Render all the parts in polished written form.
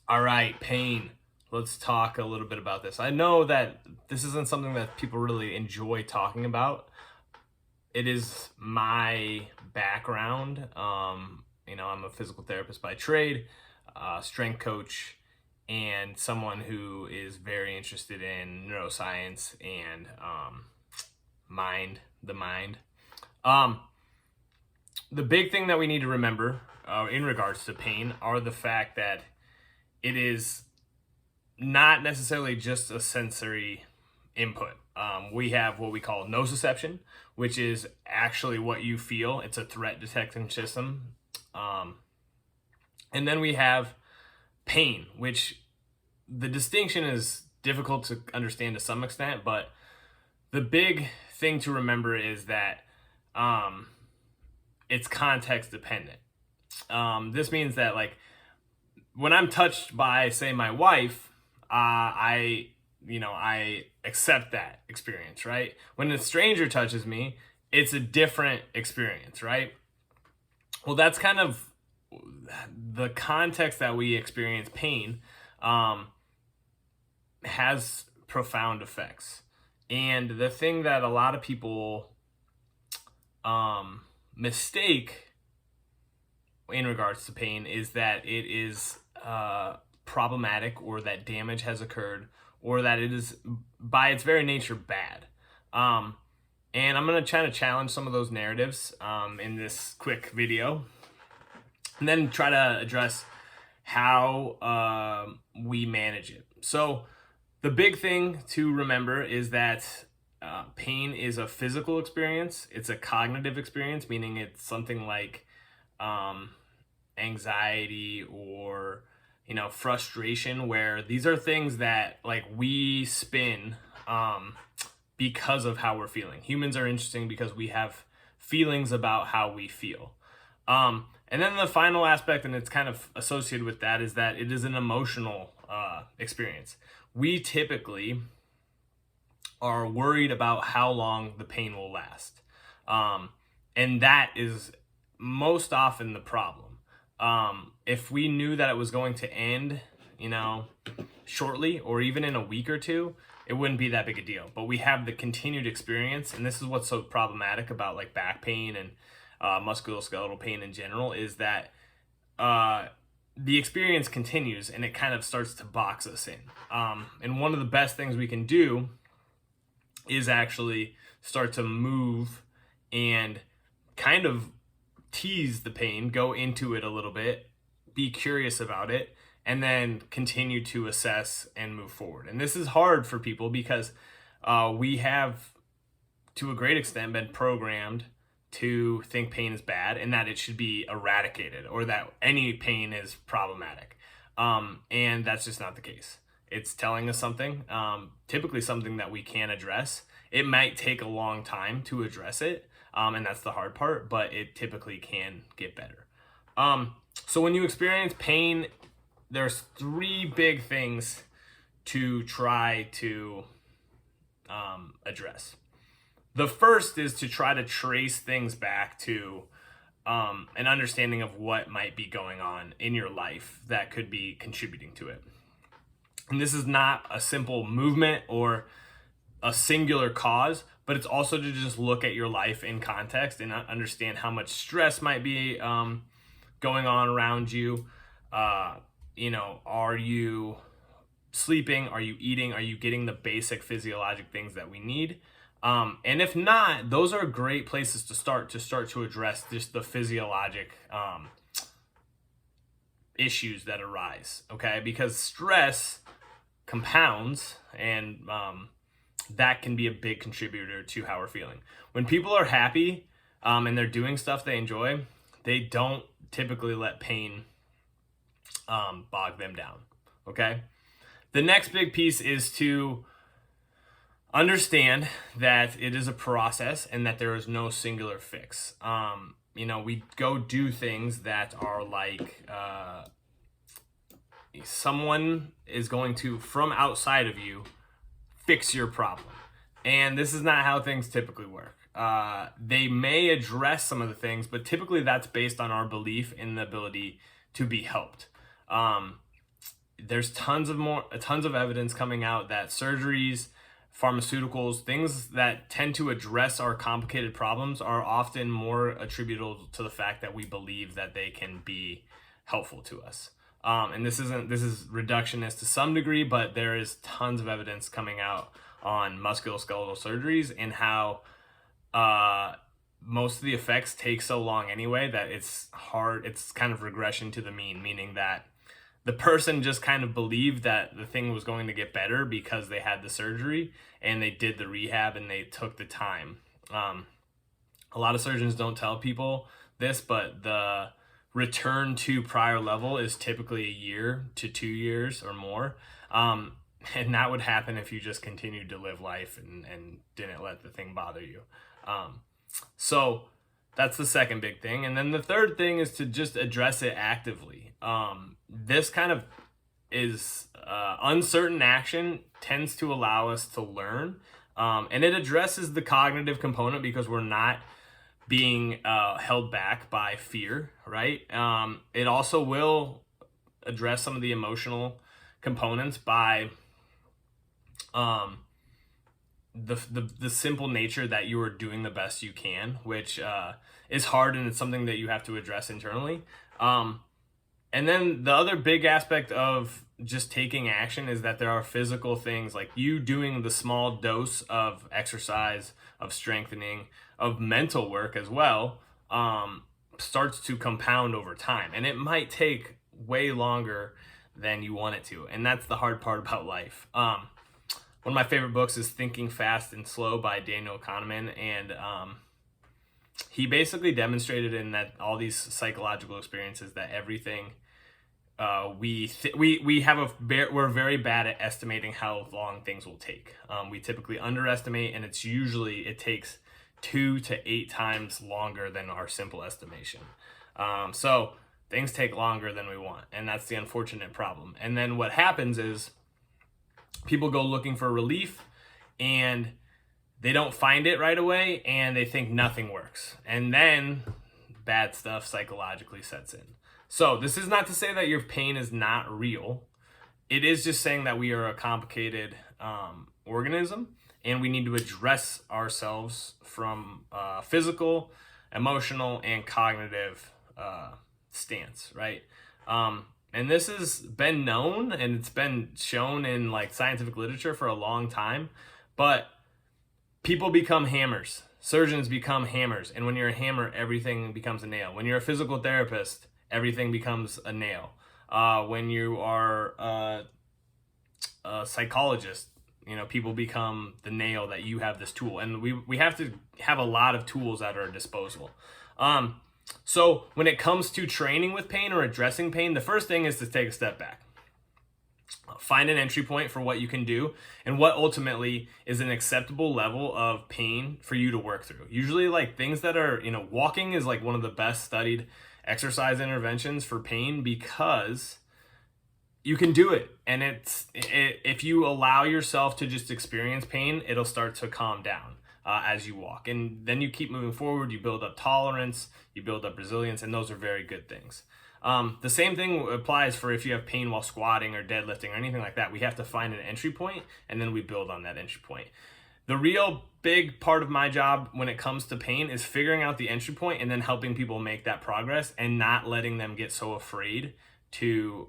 All right, pain. Let's talk a little bit about this. I know that this isn't something that people really enjoy talking about. It is my background. I'm a physical therapist by trade, strength coach, and someone who is very interested in neuroscience and the mind. Um, the big thing that we need to remember in regards to pain are the fact that it is not necessarily just a sensory input. We have what we call nociception, which is actually what you feel. It's a threat detection system. Um, and then we have pain, which the distinction is difficult to understand to some extent, but the big thing to remember is that um, it's context dependent. This means that, like, when I'm touched by, say, my wife, I accept that experience, right? When a stranger touches me, it's a different experience, right? Well, that's kind of the context that we experience pain um, has profound effects. And the thing that a lot of people mistake in regards to pain is that it is problematic, or that damage has occurred, or that it is by its very nature bad. And I'm going to try to challenge some of those narratives in this quick video, and then try to address how we manage it. So the big thing to remember is that pain is a physical experience. It's a cognitive experience, meaning it's something like anxiety or frustration, where these are things that, like, we spin because of how we're feeling. Humans are interesting because we have feelings about how we feel. And then the final aspect, and it's kind of associated with that, is that it is an emotional experience. We typically are worried about how long the pain will last. And that is most often the problem. If we knew that it was going to end, shortly, or even in a week or two, it wouldn't be that big a deal. But we have the continued experience, and this is what's so problematic about, like, back pain and musculoskeletal pain in general, is that the experience continues, and it kind of starts to box us in. And one of the best things we can do is actually start to move and kind of tease the pain, go into it a little bit, be curious about it, and then continue to assess and move forward. And this is hard for people because we have, to a great extent, been programmed to think pain is bad and that it should be eradicated, or that any pain is problematic. And that's just not the case. It's telling us something, typically something that we can address. It might take a long time to address it, and that's the hard part, but it typically can get better. So when you experience pain, there's three big things to try to address. The first is to try to trace things back to an understanding of what might be going on in your life that could be contributing to it. And this is not a simple movement or a singular cause, but it's also to just look at your life in context and understand how much stress might be going on around you. Are you sleeping? Are you eating? Are you getting the basic physiologic things that we need? And if not, those are great places to start to address just the physiologic issues that arise, okay? Because stress compounds, and that can be a big contributor to how we're feeling. When people are happy and they're doing stuff they enjoy, they don't typically let pain bog them down, okay? The next big piece is to understand that it is a process and that there is no singular fix. We go do things that are like someone is going to, from outside of you, fix your problem. And this is not how things typically work. They may address some of the things, but typically that's based on our belief in the ability to be helped. there's tons of evidence coming out that surgeries, pharmaceuticals, things that tend to address our complicated problems are often more attributable to the fact that we believe that they can be helpful to us. And this is reductionist to some degree, but there is tons of evidence coming out on musculoskeletal surgeries and how most of the effects take so long anyway that it's hard. It's kind of regression to the mean, meaning that the person just kind of believed that the thing was going to get better because they had the surgery and they did the rehab and they took the time. A lot of surgeons don't tell people this, but the return to prior level is typically a year to 2 years or more. And that would happen if you just continued to live life and didn't let the thing bother you. So that's the second big thing. And then the third thing is to just address it actively. This kind of is uncertain action tends to allow us to learn. And it addresses the cognitive component because we're not being held back by fear, right? It also will address some of the emotional components by the simple nature that you are doing the best you can, which is hard, and it's something that you have to address internally. And then the other big aspect of just taking action is that there are physical things like you doing the small dose of exercise, of strengthening, of mental work as well, starts to compound over time. And it might take way longer than you want it to. And that's the hard part about life. One of my favorite books is Thinking Fast and Slow by Daniel Kahneman. And he basically demonstrated in that all these psychological experiences that everything we're very bad at estimating how long things will take. We typically underestimate, and it takes 2 to 8 times longer than our simple estimation. So things take longer than we want, and that's the unfortunate problem. And then what happens is people go looking for relief, and they don't find it right away, and they think nothing works. And then bad stuff psychologically sets in. So this is not to say that your pain is not real. It is just saying that we are a complicated organism, and we need to address ourselves from physical, emotional, and cognitive stance, right? And this has been known, and it's been shown in like scientific literature for a long time, but people become hammers. Surgeons become hammers. And when you're a hammer, everything becomes a nail. When you're a physical therapist, everything becomes a nail. When you are a psychologist, people become the nail that you have this tool. And we have to have a lot of tools at our disposal. So when it comes to training with pain or addressing pain, the first thing is to take a step back. Find an entry point for what you can do and what ultimately is an acceptable level of pain for you to work through. Usually like things that are, walking is like one of the best studied exercise interventions for pain because you can do it. And if you allow yourself to just experience pain, it'll start to calm down as you walk. And then you keep moving forward, you build up tolerance, you build up resilience, and those are very good things. The same thing applies for if you have pain while squatting or deadlifting or anything like that. We have to find an entry point, and then we build on that entry point. The real big part of my job when it comes to pain is figuring out the entry point and then helping people make that progress and not letting them get so afraid to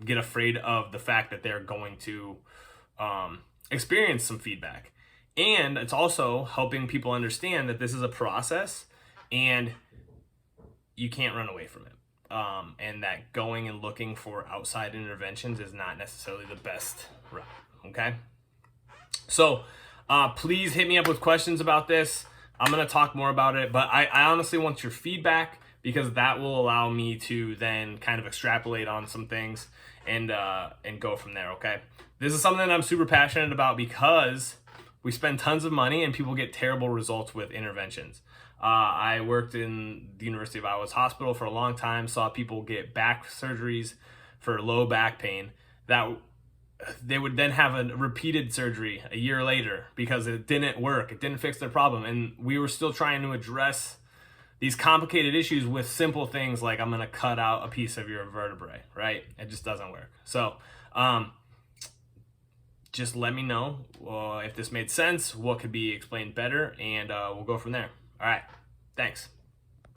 get afraid of the fact that they're going to experience some feedback. And it's also helping people understand that this is a process and you can't run away from it. And that going and looking for outside interventions is not necessarily the best route, okay? So please hit me up with questions about this. I'm going to talk more about it, but I honestly want your feedback because that will allow me to then kind of extrapolate on some things and go from there, okay? This is something that I'm super passionate about because we spend tons of money and people get terrible results with interventions. I worked in the University of Iowa's hospital for a long time, saw people get back surgeries for low back pain that they would then have a repeated surgery a year later because it didn't work. It didn't fix their problem. And we were still trying to address these complicated issues with simple things like I'm going to cut out a piece of your vertebrae, right? It just doesn't work. So just let me know if this made sense, what could be explained better, and we'll go from there. All right, thanks.